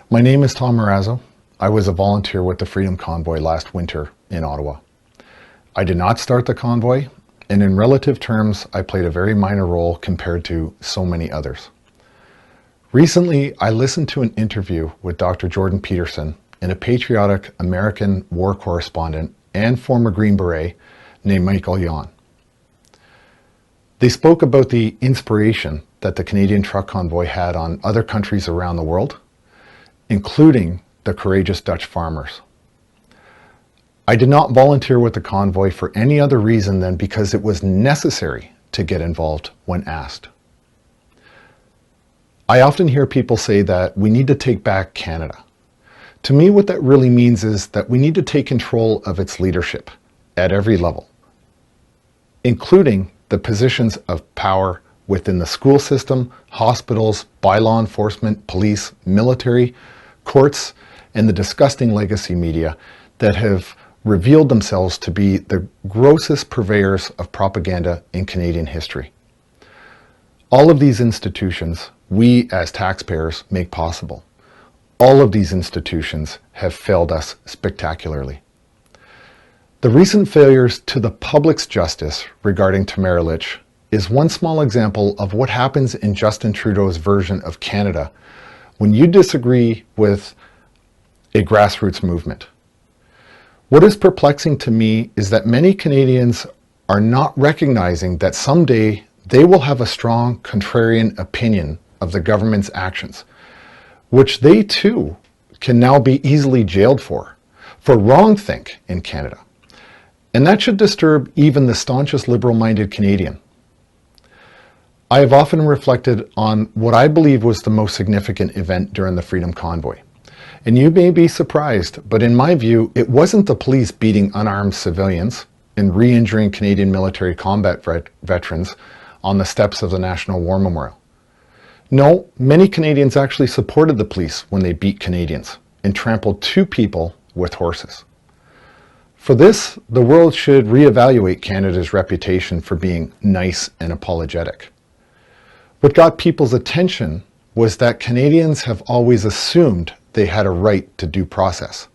My name is Tom Marazzo. I was a volunteer with the Freedom Convoy last winter in Ottawa. I did not start the convoy, and in relative terms, I played a very minor role compared to so many others. Recently, I listened to an interview with Dr. Jordan Peterson and a patriotic American war correspondent and former Green Beret named Michael Yon. They spoke about the inspiration that the Canadian truck convoy had on other countries around the world, including the courageous Dutch farmers. I did not volunteer with the convoy for any other reason than because it was necessary to get involved when asked. I often hear people say that we need to take back Canada. To me, what that really means is that we need to take control of its leadership at every level, including the positions of power within the school system, hospitals, by law enforcement, police, military, courts, and the disgusting legacy media that have revealed themselves to be the grossest purveyors of propaganda in Canadian history. All of these institutions, we as taxpayers make possible. All of these institutions have failed us spectacularly. The recent failures to the public's justice regarding Tamara Lich is one small example of what happens in Justin Trudeau's version of Canada when you disagree with a grassroots movement. What is perplexing to me is that many Canadians are not recognizing that someday they will have a strong contrarian opinion of the government's actions, which they too can now be easily jailed for wrongthink in Canada. And that should disturb even the staunchest liberal-minded Canadian. I have often reflected on what I believe was the most significant event during the Freedom Convoy. And you may be surprised, but in my view, it wasn't the police beating unarmed civilians and re-injuring Canadian military combat veterans on the steps of the National War Memorial. No, many Canadians actually supported the police when they beat Canadians and trampled 2 people with horses. For this, the world should reevaluate Canada's reputation for being nice and apologetic. What got people's attention was that Canadians have always assumed they had a right to due process.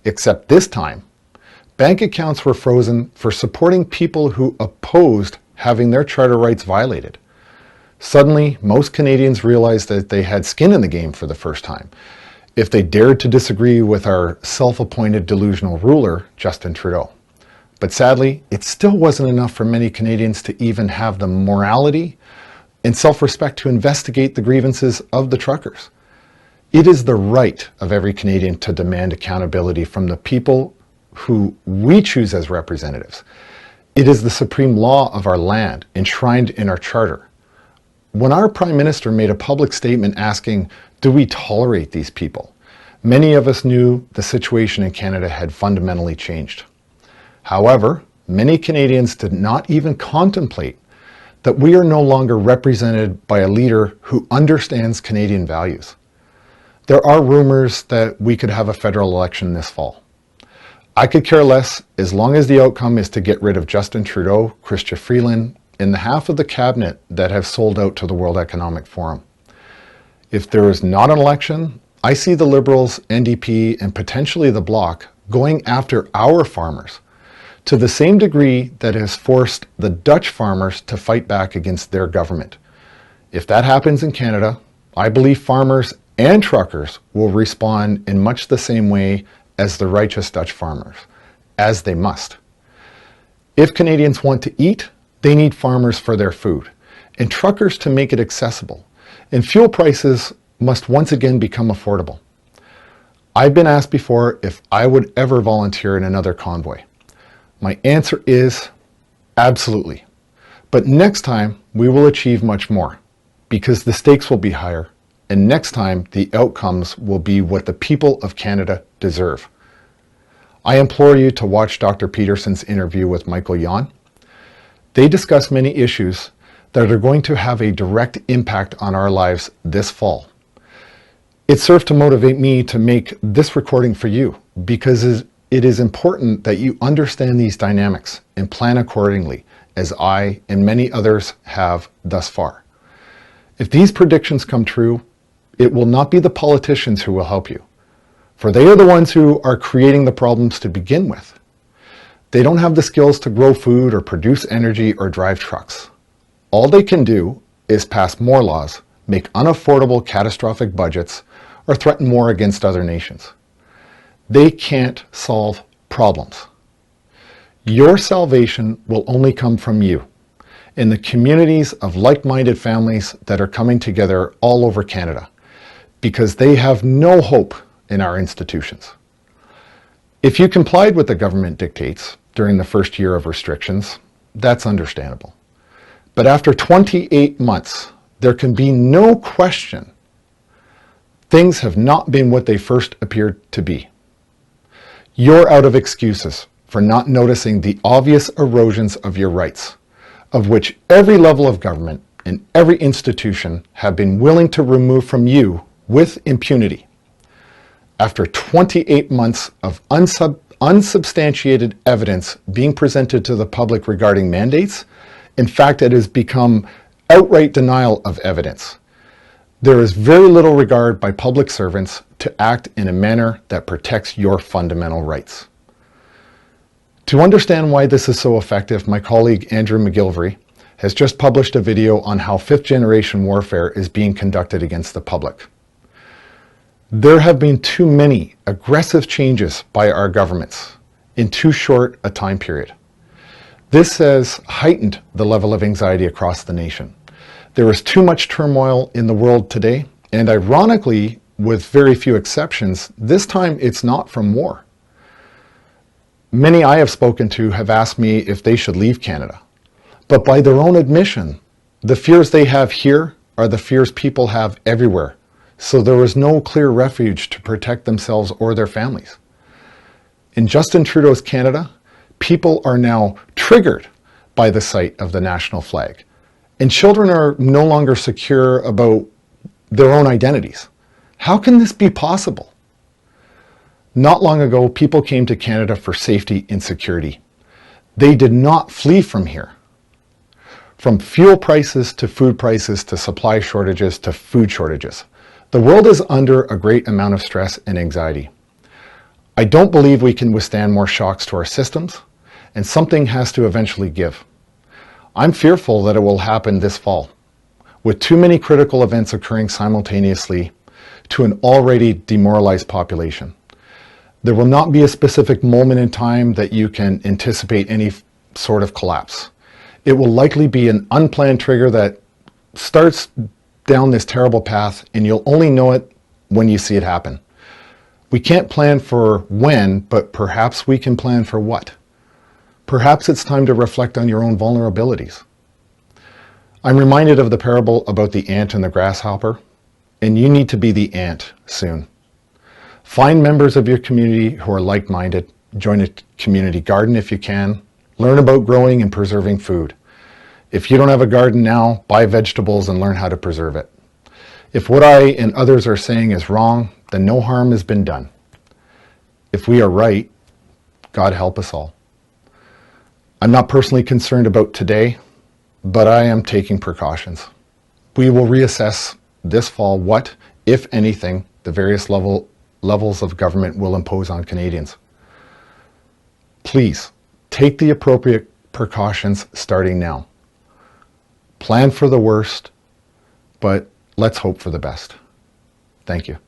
Except this time, bank accounts were frozen for supporting people who opposed having their charter rights violated. Suddenly, most Canadians realized that they had skin in the game for the first time, if they dared to disagree with our self-appointed delusional ruler, Justin Trudeau. But sadly, it still wasn't enough for many Canadians to even have the morality and self-respect to investigate the grievances of the truckers. It is the right of every Canadian to demand accountability from the people who we choose as representatives. It is the supreme law of our land, enshrined in our charter. When our Prime Minister made a public statement asking, do we tolerate these people? Many of us knew the situation in Canada had fundamentally changed. However, many Canadians did not even contemplate that we are no longer represented by a leader who understands Canadian values. There are rumors that we could have a federal election this fall. I could care less as long as the outcome is to get rid of Justin Trudeau, Chrystia Freeland, and the half of the cabinet that have sold out to the World Economic Forum. If there is not an election, I see the Liberals, NDP, and potentially the Bloc going after our farmers to the same degree that has forced the Dutch farmers to fight back against their government. If that happens in Canada, I believe farmers and truckers will respond in much the same way as the righteous Dutch farmers, as they must. If Canadians want to eat, they need farmers for their food, and truckers to make it accessible, and fuel prices must once again become affordable. I've been asked before if I would ever volunteer in another convoy. My answer is absolutely. But next time we will achieve much more, because the stakes will be higher, and next time the outcomes will be what the people of Canada deserve. I implore you to watch Dr. Peterson's interview with Michael Yon. They discuss many issues that are going to have a direct impact on our lives this fall. It served to motivate me to make this recording for you because it is important that you understand these dynamics and plan accordingly, as I and many others have thus far. If these predictions come true, It will not be the politicians who will help you, for they are the ones who are creating the problems to begin with. They don't have the skills to grow food or produce energy or drive trucks. All they can do is pass more laws, make unaffordable catastrophic budgets, or threaten war against other nations. They can't solve problems. Your salvation will only come from you, in the communities of like-minded families that are coming together all over Canada, because they have no hope in our institutions. If you complied with the government dictates during the first year of restrictions, that's understandable. But after 28 months, there can be no question things have not been what they first appeared to be. You're out of excuses for not noticing the obvious erosions of your rights, of which every level of government and every institution have been willing to remove from you with impunity. After 28 months of unsubstantiated evidence being presented to the public regarding mandates, in fact, it has become outright denial of evidence. There is very little regard by public servants to act in a manner that protects your fundamental rights. To understand why this is so effective, my colleague Andrew MacGillivray has just published a video on how fifth-generation warfare is being conducted against the public. There have been too many aggressive changes by our governments in too short a time period. This has heightened the level of anxiety across the nation. There is too much turmoil in the world today, and ironically, with very few exceptions, this time it's not from war. Many I have spoken to have asked me if they should leave Canada. But by their own admission, the fears they have here are the fears people have everywhere. So there is no clear refuge to protect themselves or their families. In Justin Trudeau's Canada, people are now triggered by the sight of the national flag. And children are no longer secure about their own identities. How can this be possible? Not long ago, people came to Canada for safety and security. They did not flee from here. From fuel prices to food prices to supply shortages to food shortages, the world is under a great amount of stress and anxiety. I don't believe we can withstand more shocks to our systems, and something has to eventually give. I'm fearful that it will happen this fall, with too many critical events occurring simultaneously to an already demoralized population. There will not be a specific moment in time that you can anticipate any sort of collapse. It will likely be an unplanned trigger that starts down this terrible path, and you'll only know it when you see it happen. We can't plan for when, but perhaps we can plan for what. Perhaps it's time to reflect on your own vulnerabilities. I'm reminded of the parable about the ant and the grasshopper, and you need to be the ant soon. Find members of your community who are like-minded, join a community garden if you can, learn about growing and preserving food. If you don't have a garden now, buy vegetables and learn how to preserve it. If what I and others are saying is wrong, then no harm has been done. If we are right, God help us all. I'm not personally concerned about today, but I am taking precautions. We will reassess this fall what, if anything, the various levels of government will impose on Canadians. Please, take the appropriate precautions starting now. Plan for the worst, but let's hope for the best. Thank you.